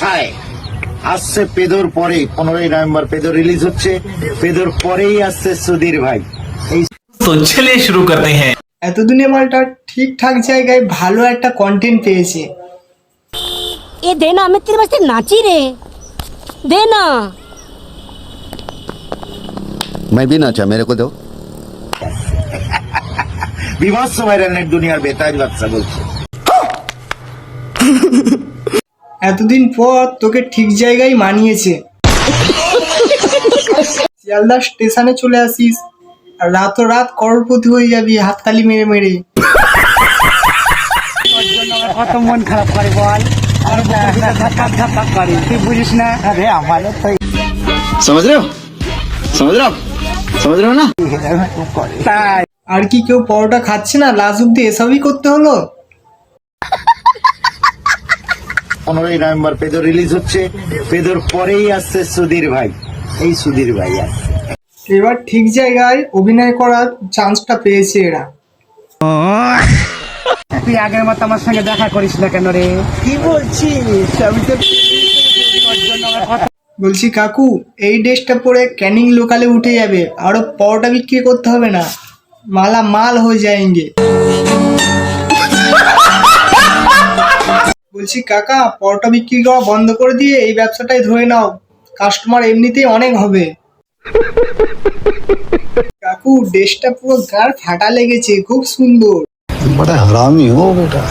High আসছে পেদোর পরে 15ই November পেদো release হচ্ছে, পেদোর পরেই আসছে সুধীর ভাই। এই तो चलिए शुरू करते हैं। এতদিনে মালটা ঠিকঠাক জায়গায় ভালো একটা কন্টেন্ট পেয়েছে। ए देना मैं तेरे वास्ते नाची रे देना। मैं भी नाचा, मेरे को दो। বিভৎস ভাইরাল নেট দুনিয়ার বেতাজ বাদশা বলছে। এতদিন পর তোকে ঠিক জায়গায় মানিয়েছে। শিয়ালদা স্টেশনে চলে আসিস আর রাত করোড়পতি হয়ে যাবি হাততালি মেরে মেরে। কত মন খারাপ করে বল, তুই বুঝিস না? আরে আমারও তো समझ रहे हो, समझ रहे हो, समझ रहे हो ना? তাই। আর কি কেউ পরোটা খাচ্ছে না? লাস্ট অব্দি এসবই করতে হলো। 15ই নভেম্বর পেদো রিলিজ হচ্ছে, পেদোর পরেই আসছে সুধীর ভাই। এই সুধীর ভাই আসছে। এবার ঠিক জায়গায় অভিনয় করার চান্সটা পেয়েছে এরা। তুই আগের মতো আমার সঙ্গে দেখা করিস না কেন রে? কি বলছিস? আমি তো বলছি কাকু, এই ড্রেসটা পরে ক্যানিং লোকালে উঠে যাবে, আরো পরোটা বিক্রি করতে হবে না, মালা মাল হয়ে যায়গে। বলছি কাকা, পরোটা বিক্রি করা বন্ধ করে দিয়ে এই ব্যবসাটাই ধরে নাও, কাস্টমার এমনিতেই অনেক হবে। কাকু, ড্রেসটা পুরো গার ফাটা লেগেছে, খুব সুন্দর। बड़ा हरामी हो बेटा।